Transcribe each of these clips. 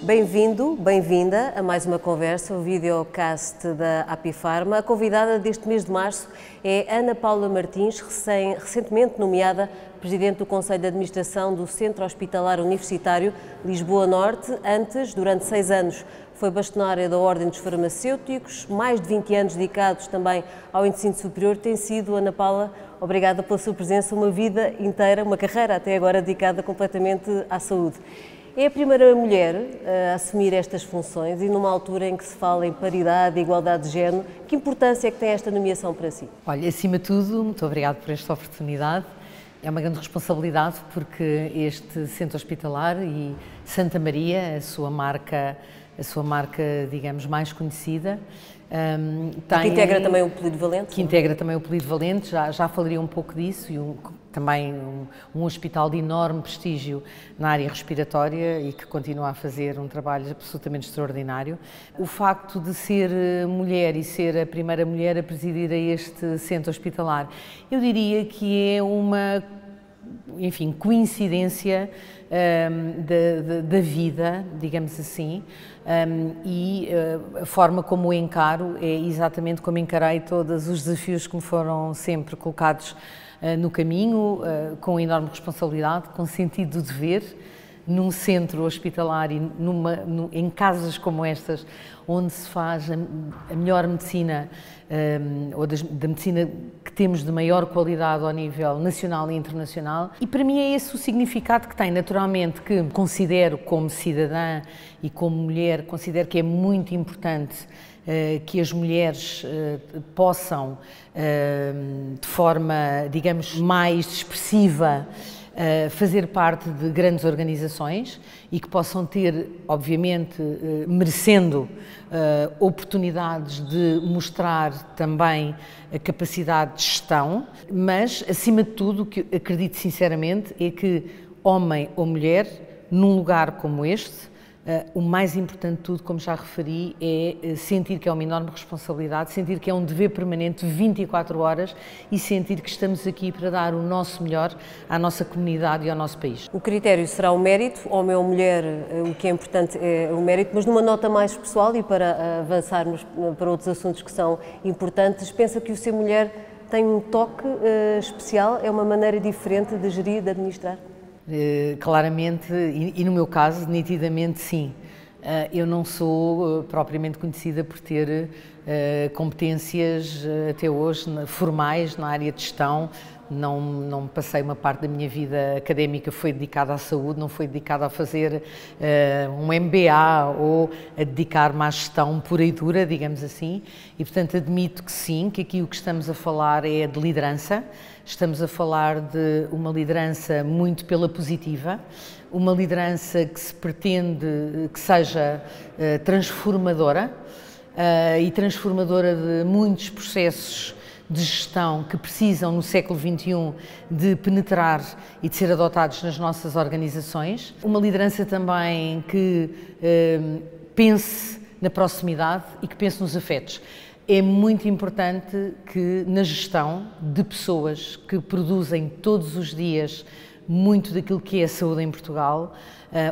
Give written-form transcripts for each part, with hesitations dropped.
Bem-vindo, bem-vinda a mais uma conversa, o videocast da Apifarma. A convidada deste mês de março é Ana Paula Martins, recentemente nomeada Presidente do Conselho de Administração do Centro Hospitalar Universitário Lisboa Norte. Antes, durante 6 anos, foi bastonária da Ordem dos Farmacêuticos, mais de 20 anos dedicados também ao ensino superior. Tem sido, Ana Paula, obrigada pela sua presença, uma vida inteira, uma carreira até agora dedicada completamente à saúde. É a primeira mulher a assumir estas funções e numa altura em que se fala em paridade e igualdade de género. Que importância é que tem esta nomeação para si? Olha, acima de tudo, muito obrigada por esta oportunidade. É uma grande responsabilidade porque este centro hospitalar e Santa Maria, a sua marca, digamos, mais conhecida, que integra também o Polivalente? Que integra também o Polivalente, já falaria um pouco disso, e também um hospital de enorme prestígio na área respiratória e que continua a fazer um trabalho absolutamente extraordinário. O facto de ser mulher e ser a primeira mulher a presidir a este centro hospitalar, eu diria que é uma, enfim, coincidência da vida, digamos assim, e a forma como o encaro é exatamente como encarei todos os desafios que me foram sempre colocados no caminho, com enorme responsabilidade, com sentido de dever, num centro hospitalar e em casas como estas, onde se faz a melhor medicina, ou da medicina que temos de maior qualidade ao nível nacional e internacional. E para mim é esse o significado que tem, naturalmente, que considero como cidadã e como mulher, considero que é muito importante que as mulheres possam, de forma, digamos, mais expressiva, fazer parte de grandes organizações e que possam ter, obviamente, merecendo oportunidades de mostrar também a capacidade de gestão, mas, acima de tudo, o que acredito sinceramente é que, homem ou mulher, num lugar como este, o mais importante de tudo, como já referi, é sentir que é uma enorme responsabilidade, sentir que é um dever permanente 24 horas e sentir que estamos aqui para dar o nosso melhor à nossa comunidade e ao nosso país. O critério será o mérito, homem ou mulher, o que é importante é o mérito, mas numa nota mais pessoal e para avançarmos para outros assuntos que são importantes, pensa que o ser mulher tem um toque especial, é uma maneira diferente de gerir, de administrar? Claramente, e no meu caso, nitidamente sim. Eu não sou propriamente conhecida por ter competências até hoje formais na área de gestão. Não passei uma parte da minha vida académica, foi dedicada à saúde, não foi dedicada a fazer um MBA ou a dedicar-me à gestão pura e dura, digamos assim, e portanto admito que sim, que aqui o que estamos a falar é de liderança, estamos a falar de uma liderança muito pela positiva, uma liderança que se pretende que seja transformadora e transformadora de muitos processos de gestão que precisam no século XXI de penetrar e de ser adotados nas nossas organizações. Uma liderança também que pense na proximidade e que pense nos afetos. É muito importante que na gestão de pessoas que produzem todos os dias muito daquilo que é a saúde em Portugal,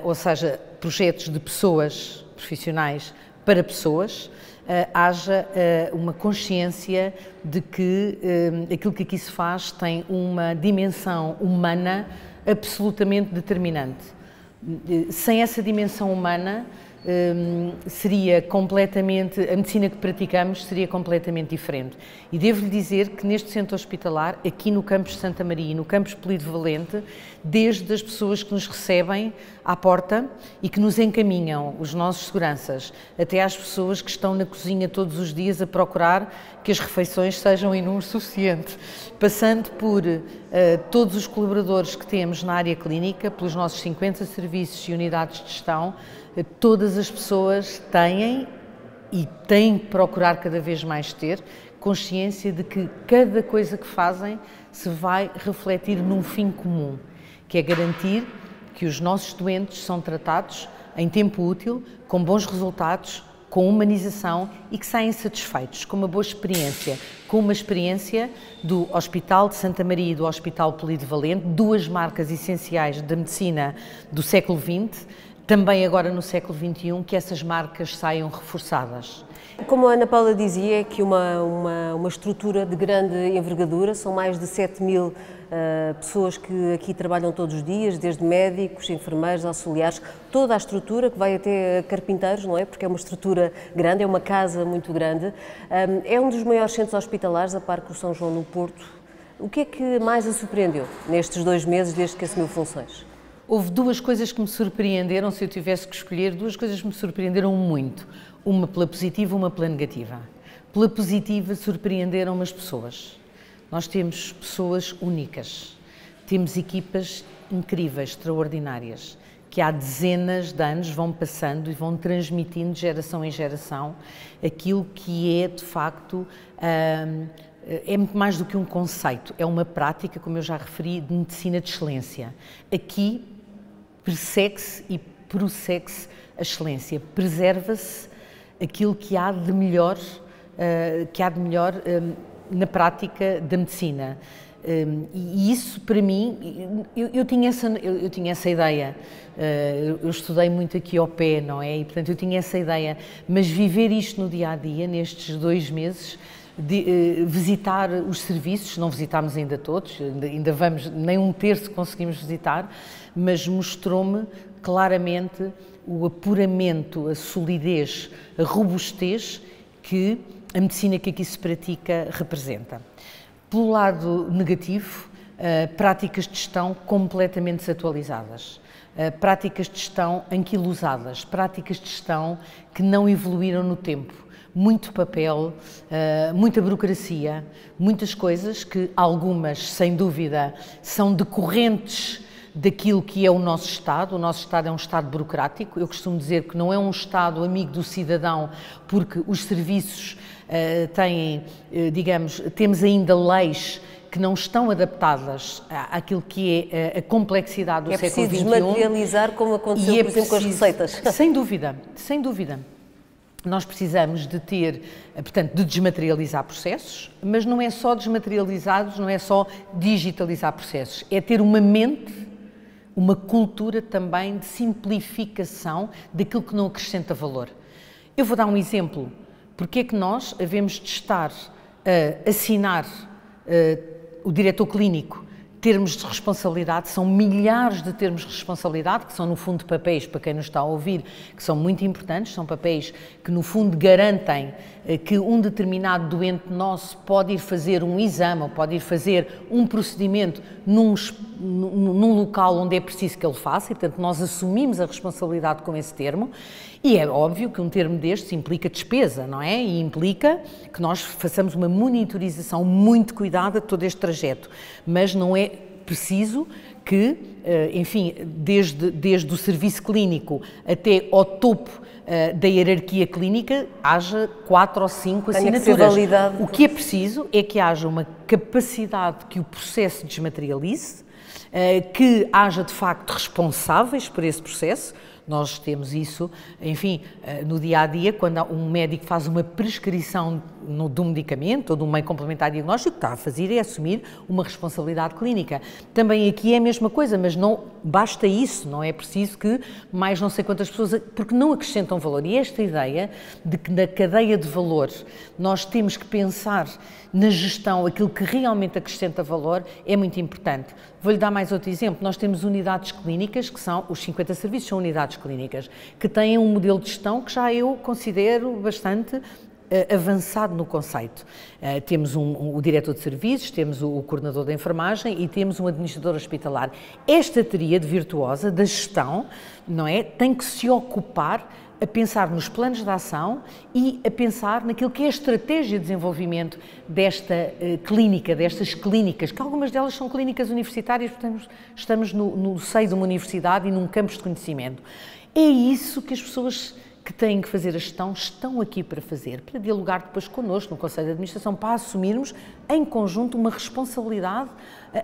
ou seja, projetos de pessoas profissionais para pessoas, haja uma consciência de que aquilo que aqui se faz tem uma dimensão humana absolutamente determinante. Sem essa dimensão humana, seria completamente, a medicina que praticamos seria completamente diferente. E devo-lhe dizer que neste centro hospitalar, aqui no campus de Santa Maria e no campus Polivalente, desde as pessoas que nos recebem à porta e que nos encaminham, os nossos seguranças, até às pessoas que estão na cozinha todos os dias a procurar que as refeições sejam em número suficiente, passando por todos os colaboradores que temos na área clínica, pelos nossos 50 serviços e unidades de gestão, todas as pessoas têm e têm que procurar cada vez mais ter consciência de que cada coisa que fazem se vai refletir num fim comum, que é garantir que os nossos doentes são tratados em tempo útil, com bons resultados, com humanização e que saem satisfeitos, com uma boa experiência, com uma experiência do Hospital de Santa Maria e do Hospital Polivalente, duas marcas essenciais da medicina do século XX, também agora no século XXI, que essas marcas saiam reforçadas. Como a Ana Paula dizia, é que uma estrutura de grande envergadura, são mais de 7.000 pessoas que aqui trabalham todos os dias, desde médicos, enfermeiros, auxiliares, toda a estrutura que vai até carpinteiros, não é? Porque é uma estrutura grande, é uma casa muito grande. É um dos maiores centros hospitalares, a par com o São João no Porto. O que é que mais a surpreendeu nestes 2 meses desde que assumiu funções? Houve 2 coisas que me surpreenderam, se eu tivesse que escolher, 2 coisas que me surpreenderam muito. Uma pela positiva, uma pela negativa. Pela positiva, surpreenderam-me as pessoas. Nós temos pessoas únicas, temos equipas incríveis, extraordinárias, que há dezenas de anos vão passando e vão transmitindo de geração em geração aquilo que é, de facto, é muito mais do que um conceito, é uma prática, como eu já referi, de medicina de excelência. Aqui persegue-se e prossegue-se a excelência, preserva-se aquilo que há de melhor, na prática da medicina. E isso, para mim, eu tinha essa ideia, eu estudei muito aqui ao pé, não é? E, portanto, eu tinha essa ideia, mas viver isto no dia-a-dia, nestes 2 meses, visitar os serviços, não visitámos ainda todos, ainda vamos, nem 1/3 conseguimos visitar, mas mostrou-me claramente o apuramento, a solidez, a robustez que a medicina que aqui se pratica representa. Pelo lado negativo, práticas de gestão completamente desatualizadas, práticas de gestão anquilosadas, práticas de gestão que não evoluíram no tempo. Muito papel, muita burocracia, muitas coisas que algumas, sem dúvida, são decorrentes daquilo que é o nosso Estado. O nosso Estado é um Estado burocrático. Eu costumo dizer que não é um Estado amigo do cidadão, porque os serviços têm, digamos, temos ainda leis que não estão adaptadas àquilo que é a complexidade do século XXI. É preciso desmaterializar, como aconteceu, por exemplo, com as receitas. Sem dúvida, sem dúvida. Nós precisamos de ter, portanto, de desmaterializar processos, mas não é só desmaterializados, não é só digitalizar processos, é ter uma mente, uma cultura também de simplificação daquilo que não acrescenta valor. Eu vou dar um exemplo. Porque é que nós havemos de estar a assinar o diretor clínico termos de responsabilidade, são milhares de termos de responsabilidade, que são no fundo papéis, para quem nos está a ouvir, que são muito importantes, são papéis que no fundo garantem que um determinado doente nosso pode ir fazer um exame ou pode ir fazer um procedimento num local onde é preciso que ele faça, e portanto nós assumimos a responsabilidade com esse termo, e é óbvio que um termo destes implica despesa, não é? E implica que nós façamos uma monitorização muito cuidada de todo este trajeto, mas não é preciso que, enfim, desde o serviço clínico até ao topo da hierarquia clínica, haja 4 ou 5 assinaturas. O que é preciso é que haja uma capacidade que o processo desmaterialize, que haja de facto responsáveis por esse processo. Nós temos isso, enfim, no dia-a-dia, quando um médico faz uma prescrição de um medicamento ou de um meio complementar diagnóstico, o que está a fazer é assumir uma responsabilidade clínica. Também aqui é a mesma coisa, mas não basta isso, não é preciso que mais não sei quantas pessoas, porque não acrescentam valor. E esta ideia de que na cadeia de valor nós temos que pensar na gestão, aquilo que realmente acrescenta valor, é muito importante. Vou-lhe dar mais outro exemplo. Nós temos unidades clínicas, que são, os 50 serviços são unidades clínicas, que têm um modelo de gestão que já eu considero bastante avançado no conceito. Temos o diretor de serviços, temos o coordenador da enfermagem e temos um administrador hospitalar. Esta tríade virtuosa da gestão, não é, tem que se ocupar a pensar nos planos de ação e a pensar naquilo que é a estratégia de desenvolvimento desta clínica, destas clínicas, que algumas delas são clínicas universitárias, portanto estamos no seio de uma universidade e num campus de conhecimento. É isso que as pessoas que têm que fazer a gestão estão aqui para fazer, para dialogar depois connosco no Conselho de Administração, para assumirmos em conjunto uma responsabilidade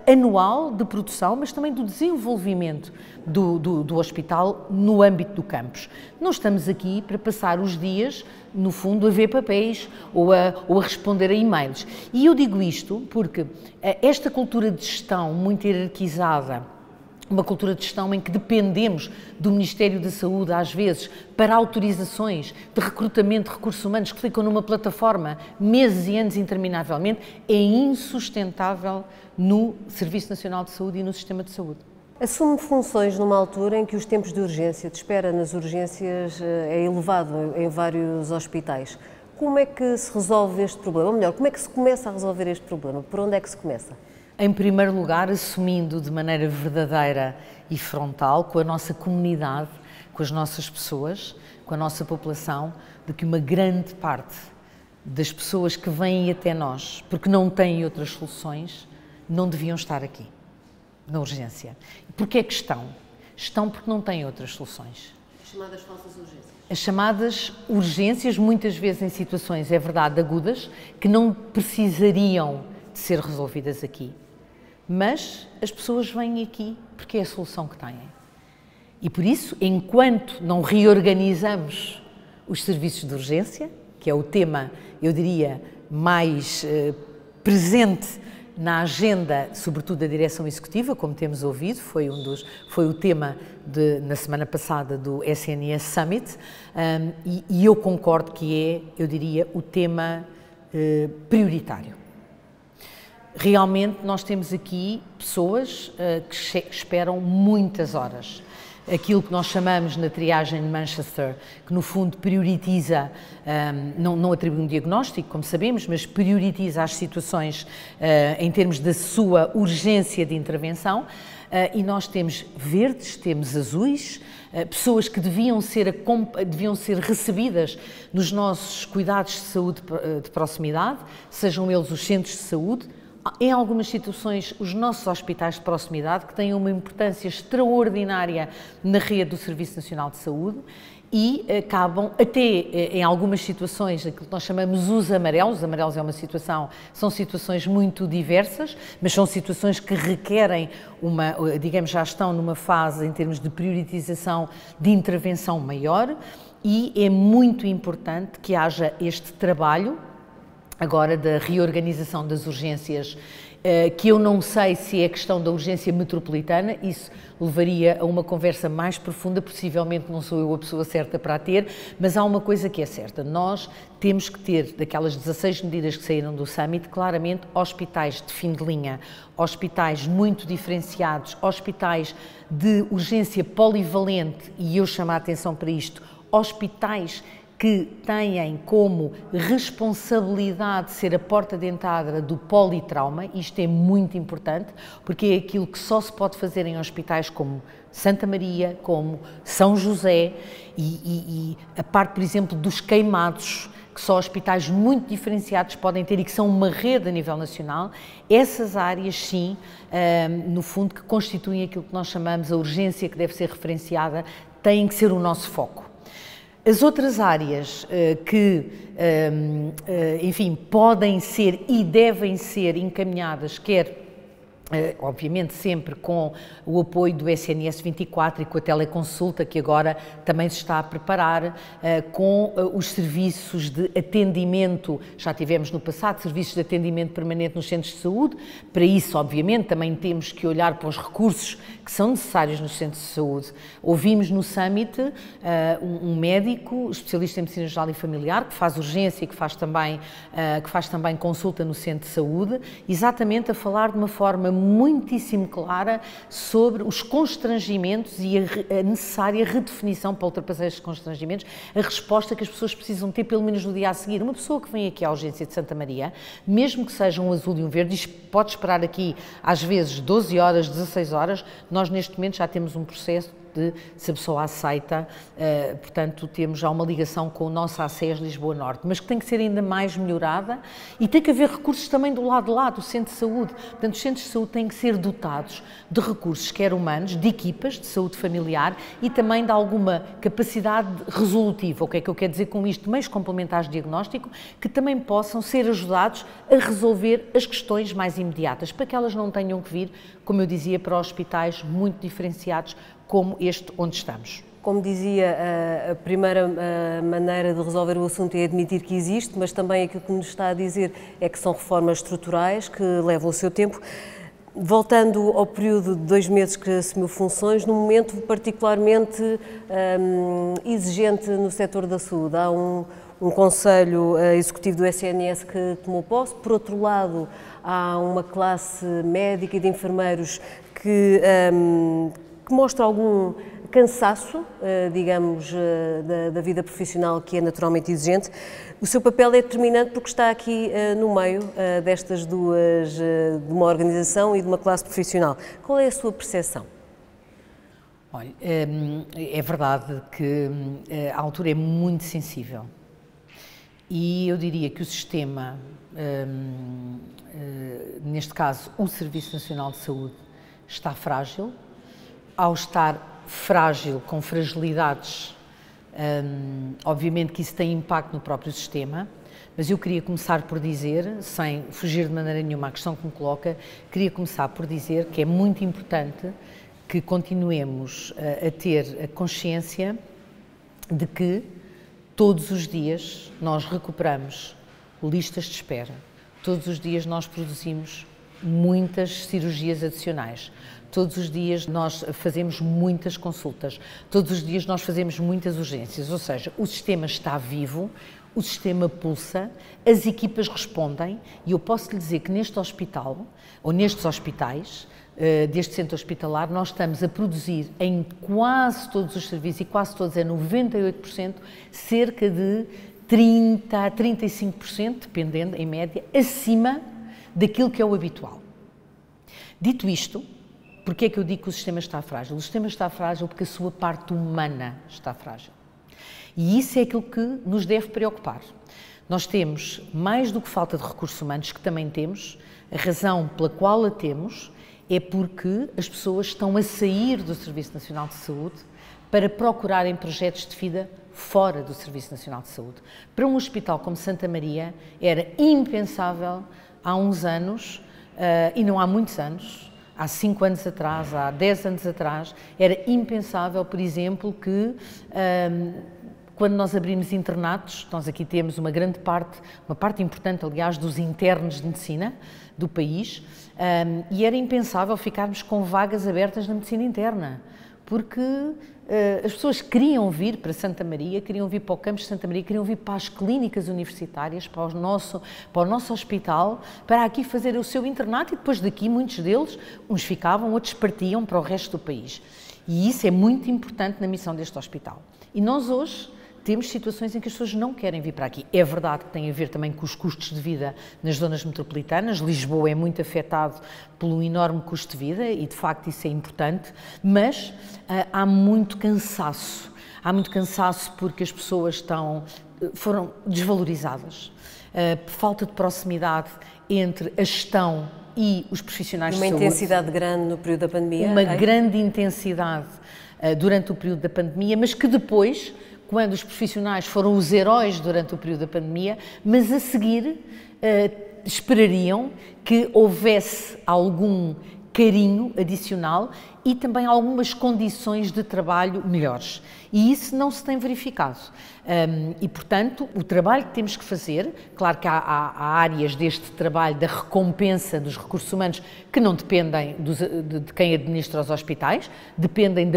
anual de produção, mas também do desenvolvimento do hospital no âmbito do campus. Não estamos aqui para passar os dias, no fundo, a ver papéis ou a responder a e-mails. E eu digo isto porque esta cultura de gestão muito hierarquizada, uma cultura de gestão em que dependemos do Ministério da Saúde, às vezes, para autorizações de recrutamento de recursos humanos que ficam numa plataforma meses e anos interminavelmente, é insustentável no Serviço Nacional de Saúde e no sistema de saúde. Assume funções numa altura em que os tempos de urgência, de espera nas urgências, é elevado em vários hospitais. Como é que se resolve este problema? Ou melhor, como é que se começa a resolver este problema? Por onde é que se começa? Em primeiro lugar, assumindo de maneira verdadeira e frontal com a nossa comunidade, com as nossas pessoas, com a nossa população, de que uma grande parte das pessoas que vêm até nós, porque não têm outras soluções, não deviam estar aqui, na urgência. Porquê é que estão? Estão porque não têm outras soluções. As chamadas falsas urgências. As chamadas urgências, muitas vezes em situações, é verdade, agudas, que não precisariam de ser resolvidas aqui. Mas as pessoas vêm aqui porque é a solução que têm. E por isso, enquanto não reorganizamos os serviços de urgência, que é o tema, eu diria, mais presente na agenda, sobretudo da direção executiva, como temos ouvido, foi o tema na semana passada do SNS Summit, e eu concordo que é, eu diria, o tema prioritário. Realmente nós temos aqui pessoas que esperam muitas horas. Aquilo que nós chamamos na triagem de Manchester, que no fundo prioritiza, não atribui um diagnóstico, como sabemos, mas prioritiza as situações em termos da sua urgência de intervenção, e nós temos verdes, temos azuis, pessoas que deviam ser recebidas nos nossos cuidados de saúde de proximidade, sejam eles os centros de saúde, em algumas situações, os nossos hospitais de proximidade, que têm uma importância extraordinária na rede do Serviço Nacional de Saúde e acabam, até em algumas situações, aquilo que nós chamamos os amarelos são situações muito diversas, mas são situações que requerem já estão numa fase em termos de priorização de intervenção maior e é muito importante que haja este trabalho agora da reorganização das urgências, que eu não sei se é questão da urgência metropolitana, isso levaria a uma conversa mais profunda, possivelmente não sou eu a pessoa certa para a ter, mas há uma coisa que é certa, nós temos que ter, daquelas 16 medidas que saíram do Summit, claramente hospitais de fim de linha, hospitais muito diferenciados, hospitais de urgência polivalente, e eu chamo a atenção para isto, hospitais que têm como responsabilidade ser a porta de entrada do politrauma, isto é muito importante, porque é aquilo que só se pode fazer em hospitais como Santa Maria, como São José e a parte, por exemplo, dos queimados, que só hospitais muito diferenciados podem ter e que são uma rede a nível nacional, essas áreas sim, no fundo, que constituem aquilo que nós chamamos a urgência que deve ser referenciada, têm que ser o nosso foco. As outras áreas que, enfim, podem ser e devem ser encaminhadas, quer obviamente sempre com o apoio do SNS 24 e com a teleconsulta que agora também se está a preparar, com os serviços de atendimento, já tivemos no passado serviços de atendimento permanente nos centros de saúde, para isso obviamente também temos que olhar para os recursos que são necessários nos centros de saúde. Ouvimos no Summit um médico, especialista em medicina geral e familiar, que faz urgência e que faz também consulta no centro de saúde, exatamente a falar de uma forma muitíssimo clara sobre os constrangimentos e a necessária redefinição para ultrapassar estes constrangimentos, a resposta que as pessoas precisam ter pelo menos no dia a seguir. Uma pessoa que vem aqui à urgência de Santa Maria, mesmo que seja um azul e um verde, pode esperar aqui às vezes 12 horas, 16 horas, nós neste momento já temos um processo de, se a pessoa aceita, portanto temos já uma ligação com o nosso ACES Lisboa Norte, mas que tem que ser ainda mais melhorada e tem que haver recursos também do lado de lá, do centro de saúde. Portanto, os centros de saúde têm que ser dotados de recursos, quer humanos, de equipas de saúde familiar e também de alguma capacidade resolutiva. O que é que eu quero dizer com isto? Meios complementares de diagnóstico que também possam ser ajudados a resolver as questões mais imediatas, para que elas não tenham que vir, como eu dizia, para hospitais muito diferenciados, como este onde estamos. Como dizia, a primeira maneira de resolver o assunto é admitir que existe, mas também aquilo que nos está a dizer é que são reformas estruturais que levam o seu tempo. Voltando ao período de 2 meses que assumiu funções, num momento particularmente exigente no setor da saúde, há um Conselho Executivo do SNS que tomou posse, por outro lado há uma classe médica e de enfermeiros que mostra algum cansaço, digamos, da vida profissional, que é naturalmente exigente. O seu papel é determinante porque está aqui no meio destas duas, de uma organização e de uma classe profissional. Qual é a sua percepção? Olha, é verdade que a altura é muito sensível e eu diria que o sistema, neste caso o Serviço Nacional de Saúde, está frágil. Ao estar frágil, com fragilidades, obviamente que isso tem impacto no próprio sistema, mas eu queria começar por dizer, sem fugir de maneira nenhuma à questão que me coloca, queria começar por dizer que é muito importante que continuemos a ter a consciência de que todos os dias nós recuperamos listas de espera, todos os dias nós produzimos muitas cirurgias adicionais, todos os dias nós fazemos muitas consultas, todos os dias nós fazemos muitas urgências, ou seja, o sistema está vivo, o sistema pulsa, as equipas respondem e eu posso lhe dizer que neste hospital, ou nestes hospitais, deste centro hospitalar, nós estamos a produzir em quase todos os serviços, e quase todos é 98%, cerca de 30% a 35%, dependendo, em média, acima daquilo que é o habitual. Dito isto, porque é que eu digo que o sistema está frágil? O sistema está frágil porque a sua parte humana está frágil. E isso é aquilo que nos deve preocupar. Nós temos, mais do que falta de recursos humanos, que também temos, a razão pela qual a temos é porque as pessoas estão a sair do Serviço Nacional de Saúde para procurarem projetos de vida fora do Serviço Nacional de Saúde. Para um hospital como Santa Maria era impensável há uns anos, e não há muitos anos, há 5 anos atrás, há 10 anos atrás, era impensável, por exemplo, que quando nós abrimos internatos, nós aqui temos uma grande parte, uma parte importante, aliás, dos internos de medicina do país, e era impensável ficarmos com vagas abertas na medicina interna, porque as pessoas queriam vir para Santa Maria, queriam vir para o campus de Santa Maria, queriam vir para as clínicas universitárias, para o nosso hospital, para aqui fazer o seu internato e depois daqui muitos deles, uns ficavam, outros partiam para o resto do país. E isso é muito importante na missão deste hospital. E nós hoje temos situações em que as pessoas não querem vir para aqui. É verdade que tem a ver também com os custos de vida nas zonas metropolitanas. Lisboa é muito afetado pelo enorme custo de vida e, de facto, isso é importante, mas há muito cansaço. Há muito cansaço porque as pessoas foram desvalorizadas, por falta de proximidade entre a gestão e os profissionais de saúde. Uma intensidade grande no período da pandemia? Uma grande intensidade durante o período da pandemia, mas que depois, quando os profissionais foram os heróis durante o período da pandemia, mas a seguir esperariam que houvesse algum carinho adicional e também algumas condições de trabalho melhores. E isso não se tem verificado. E, portanto, o trabalho que temos que fazer, claro que há áreas deste trabalho da recompensa dos recursos humanos que não dependem de quem administra os hospitais, dependem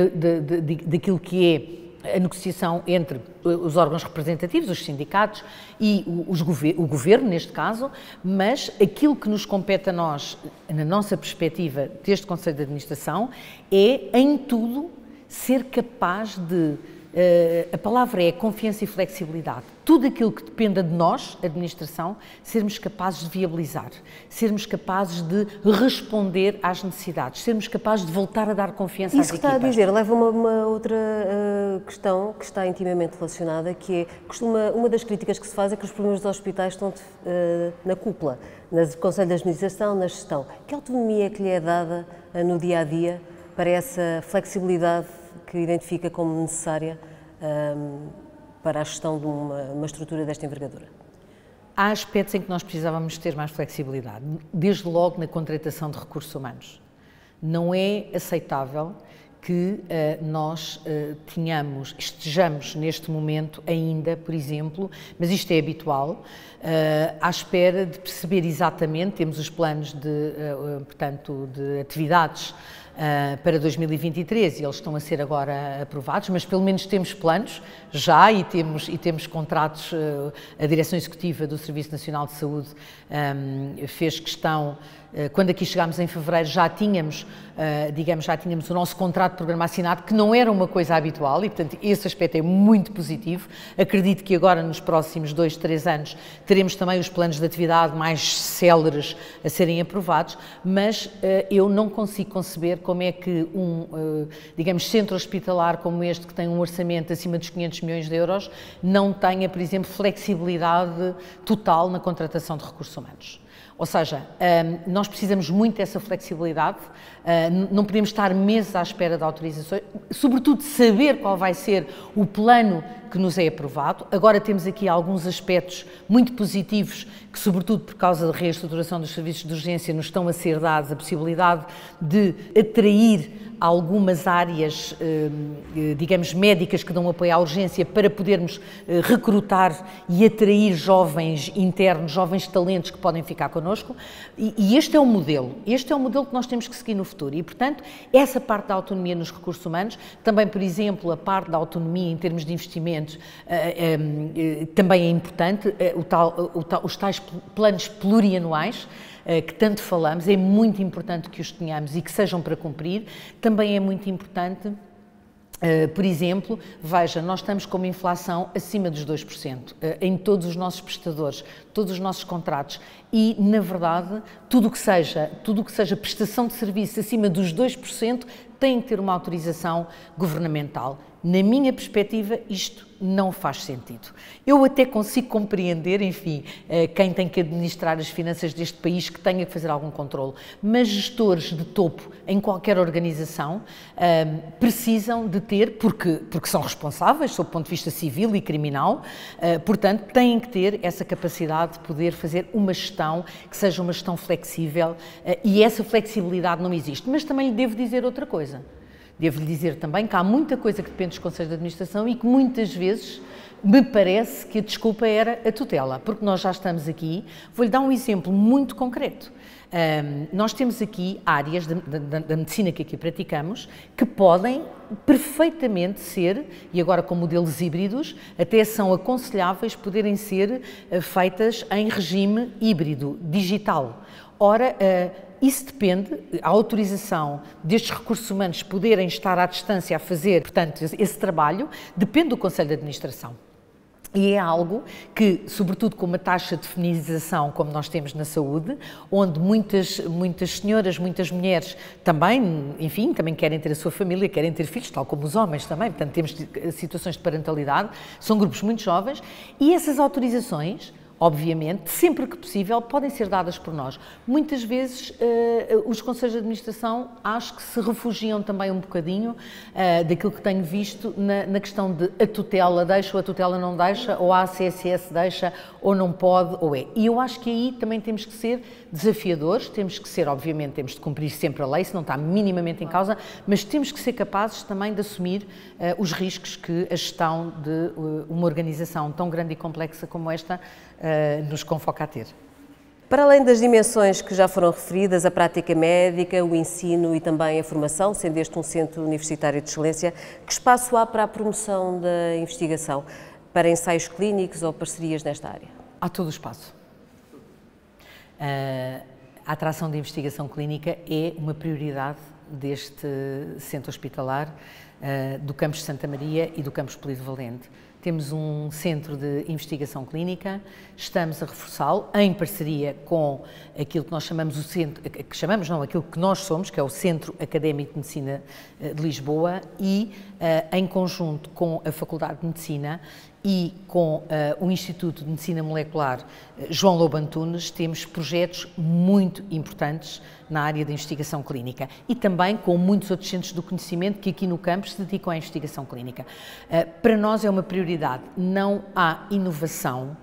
daquilo que é a negociação entre os órgãos representativos, os sindicatos e o governo, neste caso, mas aquilo que nos compete a nós, na nossa perspectiva deste Conselho de Administração, é, em tudo, ser capaz de, a palavra é confiança e flexibilidade, tudo aquilo que dependa de nós, administração, sermos capazes de viabilizar, sermos capazes de responder às necessidades, sermos capazes de voltar a dar confiança às equipas. Isso que está a dizer leva a uma outra questão que está intimamente relacionada, que é, uma das críticas que se faz é que os problemas dos hospitais estão na cúpula, no Conselho de Administração, na gestão. Que autonomia é que lhe é dada no dia-a-dia para essa flexibilidade que identifica como necessária para a gestão de uma estrutura desta envergadura? Há aspectos em que nós precisávamos ter mais flexibilidade, desde logo na contratação de recursos humanos. Não é aceitável que nós estejamos neste momento ainda, por exemplo, mas isto é habitual, à espera de perceber exatamente, temos os planos portanto, de atividades para 2023 e eles estão a ser agora aprovados, mas pelo menos temos planos já e temos contratos. A Direção Executiva do Serviço Nacional de Saúde fez questão, quando aqui chegámos em fevereiro, já tínhamos o nosso contrato de programa assinado, que não era uma coisa habitual e, portanto, esse aspecto é muito positivo. Acredito que agora, nos próximos 2, 3 anos, teremos também os planos de atividade mais céleres a serem aprovados, mas eu não consigo conceber como é que centro hospitalar como este, que tem um orçamento acima dos 500 milhões de euros, não tenha, por exemplo, flexibilidade total na contratação de recursos humanos. Ou seja, nós precisamos muito dessa flexibilidade, não podemos estar meses à espera de autorizações, sobretudo saber qual vai ser o plano que nos é aprovado. Agora temos aqui alguns aspectos muito positivos que, sobretudo por causa da reestruturação dos serviços de urgência, nos estão a ser dados a possibilidade de atrair algumas áreas, digamos, médicas que dão apoio à urgência para podermos recrutar e atrair jovens internos, jovens talentos que podem ficar connosco. E este é o modelo que nós temos que seguir no futuro. E, portanto, essa parte da autonomia nos recursos humanos, também, por exemplo, a parte da autonomia em termos de investimentos, também é importante, os tais planos plurianuais, que tanto falamos, é muito importante que os tenhamos e que sejam para cumprir. Também é muito importante, por exemplo, veja, nós estamos com uma inflação acima dos 2% em todos os nossos prestadores, todos os nossos contratos e, na verdade, tudo o que seja prestação de serviço acima dos 2% tem que ter uma autorização governamental. Na minha perspectiva, isto não faz sentido. Eu até consigo compreender, enfim, quem tem que administrar as finanças deste país, que tenha que fazer algum controle, mas gestores de topo em qualquer organização precisam de ter, porque são responsáveis, sob o ponto de vista civil e criminal, portanto, têm que ter essa capacidade de poder fazer uma gestão que seja uma gestão flexível e essa flexibilidade não existe. Mas também lhe devo dizer outra coisa. Devo-lhe dizer também que há muita coisa que depende dos conselhos de administração e que muitas vezes me parece que a desculpa era a tutela, porque nós já estamos aqui. Vou-lhe dar um exemplo muito concreto. Nós temos aqui áreas da medicina que aqui praticamos que podem perfeitamente ser, e agora com modelos híbridos, até são aconselháveis poderem ser feitas em regime híbrido, digital. Ora, isso depende, a autorização destes recursos humanos poderem estar à distância a fazer, portanto, esse trabalho, depende do Conselho de Administração. E é algo que, sobretudo com uma taxa de feminização como nós temos na saúde, onde muitas senhoras, muitas mulheres também, enfim, também querem ter a sua família, querem ter filhos, tal como os homens também, portanto temos situações de parentalidade, são grupos muito jovens e essas autorizações, obviamente, sempre que possível, podem ser dadas por nós. Muitas vezes os conselhos de administração acho que se refugiam também um bocadinho daquilo que tenho visto na questão de a tutela deixa ou a tutela não deixa, ou a ACSS deixa ou não pode, ou é. E eu acho que aí também temos que ser desafiadores, temos que ser, obviamente, temos de cumprir sempre a lei, se não está minimamente em causa, mas temos que ser capazes também de assumir os riscos que a gestão de uma organização tão grande e complexa como esta nos convoca a ter. Para além das dimensões que já foram referidas, a prática médica, o ensino e também a formação, sendo este um centro universitário de excelência, que espaço há para a promoção da investigação, para ensaios clínicos ou parcerias nesta área? Há todo o espaço. A atração de investigação clínica é uma prioridade deste centro hospitalar, do campus de Santa Maria e do campus Polivalente. Temos um centro de investigação clínica, estamos a reforçá-lo em parceria com aquilo que nós chamamos aquilo que nós somos, que é o Centro Académico de Medicina de Lisboa e em conjunto com a Faculdade de Medicina e com o Instituto de Medicina Molecular João Lobo Antunes, temos projetos muito importantes na área da investigação clínica e também com muitos outros centros do conhecimento que aqui no campus se dedicam à investigação clínica. Para nós é uma prioridade, não há inovação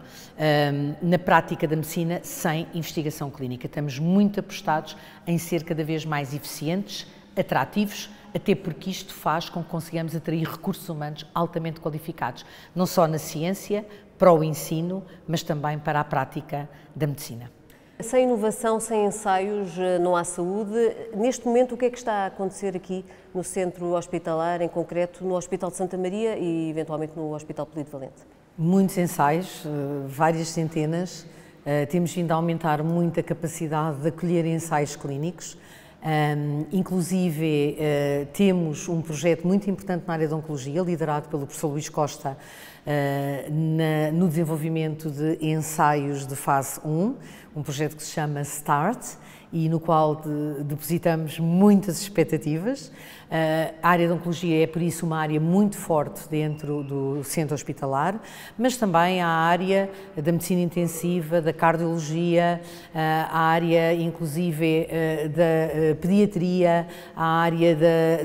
na prática da medicina sem investigação clínica. Estamos muito apostados em ser cada vez mais eficientes, atrativos, até porque isto faz com que consigamos atrair recursos humanos altamente qualificados, não só na ciência, para o ensino, mas também para a prática da medicina. Sem inovação, sem ensaios, não há saúde. Neste momento, o que é que está a acontecer aqui no centro hospitalar, em concreto no Hospital de Santa Maria e eventualmente no Hospital Polido Valente? Muitos ensaios, várias centenas. Temos vindo a aumentar muito a capacidade de acolher ensaios clínicos. Inclusive, temos um projeto muito importante na área da oncologia, liderado pelo professor Luís Costa, no desenvolvimento de ensaios de fase 1, um projeto que se chama START, e no qual depositamos muitas expectativas. A área da oncologia é, por isso, uma área muito forte dentro do centro hospitalar, mas também a área da medicina intensiva, da cardiologia, a área, inclusive, da pediatria, a área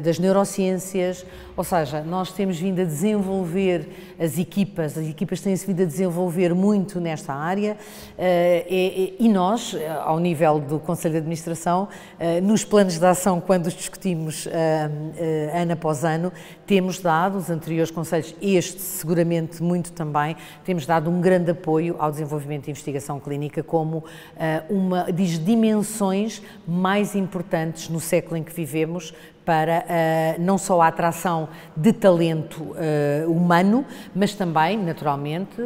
das neurociências, ou seja, nós temos vindo a desenvolver as equipas têm-se vindo a desenvolver muito nesta área e nós, ao nível do Conselho de Administração, nos planos de ação, quando os discutimos ano após ano, temos dado, os anteriores conselhos, este seguramente muito também, temos dado um grande apoio ao desenvolvimento de investigação clínica como uma das dimensões mais importantes no século em que vivemos, para não só a atração de talento humano, mas também, naturalmente,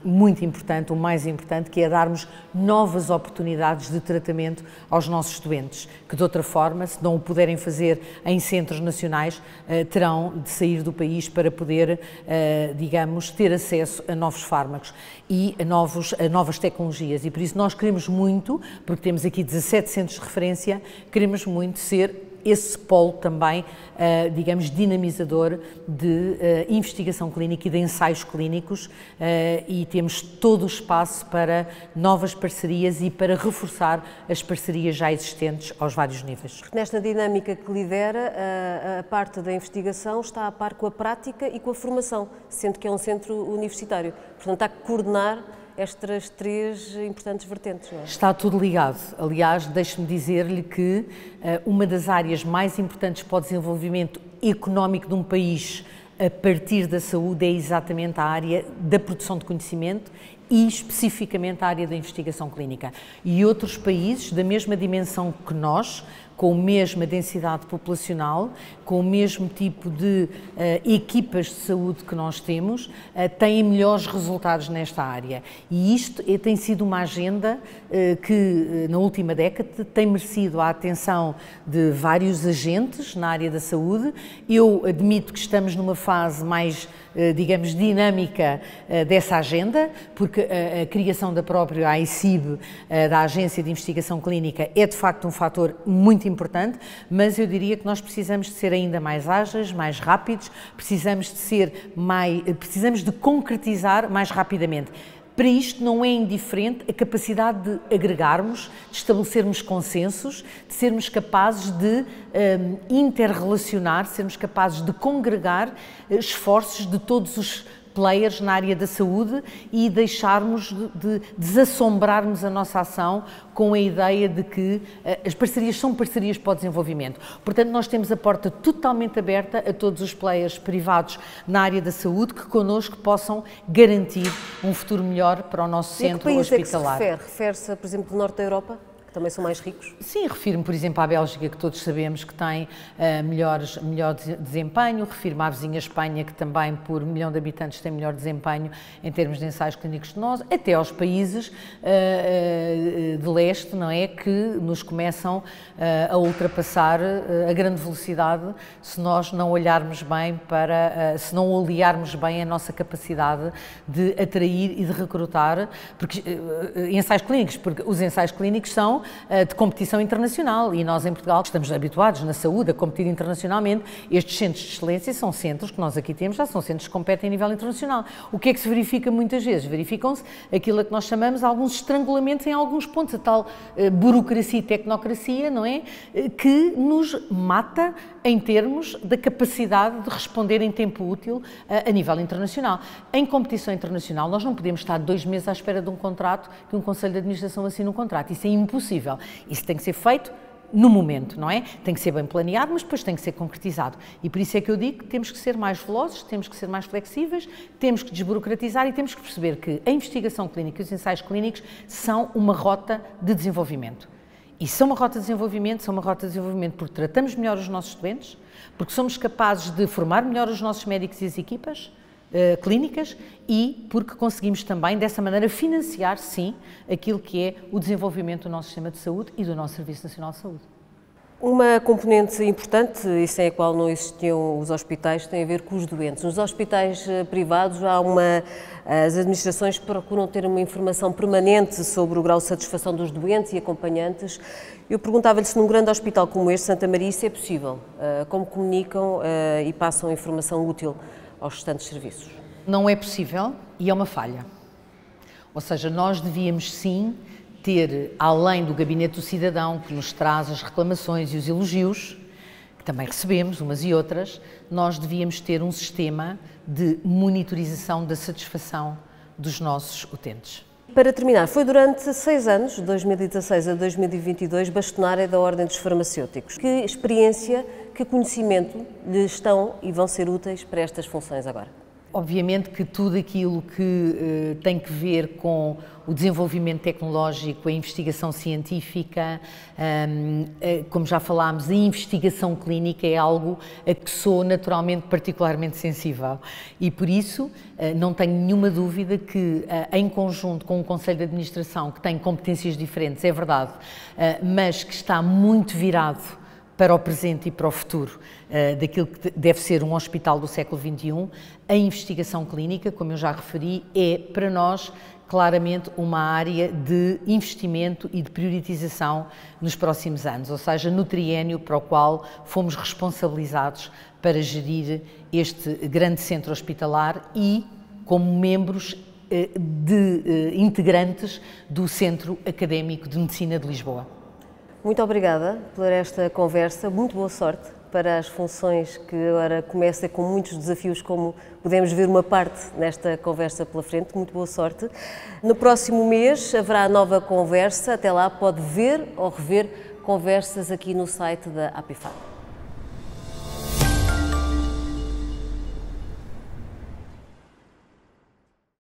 muito importante, o mais importante, que é darmos novas oportunidades de tratamento aos nossos doentes, que de outra forma, se não o puderem fazer em centros nacionais, terão de sair do país para poder, digamos, ter acesso a novos fármacos e a novas tecnologias. E por isso nós queremos muito, porque temos aqui 17 centros de referência, queremos muito ser esse polo também, digamos, dinamizador de investigação clínica e de ensaios clínicos, e temos todo o espaço para novas parcerias e para reforçar as parcerias já existentes aos vários níveis. Porque nesta dinâmica que lidera, a parte da investigação está a par com a prática e com a formação, sendo que é um centro universitário. Portanto, há que coordenar estas três importantes vertentes, não é? Está tudo ligado. Aliás, deixe-me dizer-lhe que uma das áreas mais importantes para o desenvolvimento económico de um país a partir da saúde é exatamente a área da produção de conhecimento e especificamente a área da investigação clínica. E outros países da mesma dimensão que nós, com a mesma densidade populacional, com o mesmo tipo de equipas de saúde que nós temos, têm melhores resultados nesta área. E isto tem sido uma agenda que, na última década, tem merecido a atenção de vários agentes na área da saúde. Eu admito que estamos numa fase mais, digamos, dinâmica dessa agenda, porque a criação da própria AICIB, da Agência de Investigação Clínica, é de facto um fator muito importante, mas eu diria que nós precisamos de ser ainda mais ágeis, mais rápidos, precisamos de concretizar mais rapidamente. Para isto não é indiferente a capacidade de agregarmos, de estabelecermos consensos, de sermos capazes de interrelacionar, sermos capazes de congregar esforços de todos os players na área da saúde e deixarmos de desassombrarmos a nossa ação com a ideia de que as parcerias são parcerias para o desenvolvimento. Portanto, nós temos a porta totalmente aberta a todos os players privados na área da saúde que connosco possam garantir um futuro melhor para o nosso centro hospitalar. E a que país é que se refere? Refere-se, por exemplo, do norte da Europa? Que também são mais ricos? Sim, refiro-me, por exemplo, à Bélgica, que todos sabemos que tem melhor desempenho, refiro-me à vizinha Espanha, que também, por 1 milhão de habitantes, tem melhor desempenho em termos de ensaios clínicos de nós, até aos países de leste, não é, que nos começam a ultrapassar a grande velocidade se nós não olharmos bem se não aliarmos bem a nossa capacidade de atrair e de recrutar, porque ensaios clínicos, porque os ensaios clínicos são de competição internacional e nós em Portugal estamos habituados na saúde a competir internacionalmente. Estes centros de excelência são centros que nós aqui temos, já são centros que competem a nível internacional. O que é que se verifica muitas vezes? Verificam-se aquilo a que nós chamamos alguns estrangulamentos em alguns pontos, a tal burocracia e tecnocracia, não é? Que nos mata em termos da capacidade de responder em tempo útil a nível internacional. Em competição internacional nós não podemos estar 2 meses à espera de um contrato, que um Conselho de Administração assine um contrato. Isso é impossível. Isso tem que ser feito no momento, não é? Tem que ser bem planeado, mas depois tem que ser concretizado. E por isso é que eu digo que temos que ser mais velozes, temos que ser mais flexíveis, temos que desburocratizar e temos que perceber que a investigação clínica e os ensaios clínicos são uma rota de desenvolvimento. E são uma rota de desenvolvimento porque tratamos melhor os nossos doentes, porque somos capazes de formar melhor os nossos médicos e as equipas clínicas e porque conseguimos também, dessa maneira, financiar, sim, aquilo que é o desenvolvimento do nosso sistema de saúde e do nosso Serviço Nacional de Saúde. Uma componente importante, e sem a qual não existiam os hospitais, tem a ver com os doentes. Nos hospitais privados as administrações procuram ter uma informação permanente sobre o grau de satisfação dos doentes e acompanhantes. Eu perguntava-lhe se num grande hospital como este, Santa Maria, isso é possível. Como comunicam e passam informação útil aos restantes serviços? Não é possível e é uma falha. Ou seja, nós devíamos sim ter, além do Gabinete do Cidadão, que nos traz as reclamações e os elogios, que também recebemos, umas e outras, nós devíamos ter um sistema de monitorização da satisfação dos nossos utentes. Para terminar, foi durante 6 anos, de 2016 a 2022, bastonária da Ordem dos Farmacêuticos. Que experiência, que conhecimento lhe estão e vão ser úteis para estas funções agora? Obviamente que tudo aquilo que tem que ver com o desenvolvimento tecnológico, a investigação científica, como já falámos, a investigação clínica é algo a que sou naturalmente particularmente sensível e por isso não tenho nenhuma dúvida que em conjunto com o Conselho de Administração, que tem competências diferentes, é verdade, mas que está muito virado para o presente e para o futuro daquilo que deve ser um hospital do século XXI, a investigação clínica, como eu já referi, é para nós claramente uma área de investimento e de priorização nos próximos anos, ou seja, no triênio para o qual fomos responsabilizados para gerir este grande centro hospitalar e como membros integrantes do Centro Académico de Medicina de Lisboa. Muito obrigada por esta conversa, muito boa sorte para as funções que agora começam com muitos desafios, como podemos ver uma parte nesta conversa pela frente, muito boa sorte. No próximo mês haverá nova conversa, até lá pode ver ou rever conversas aqui no site da APIFARMA.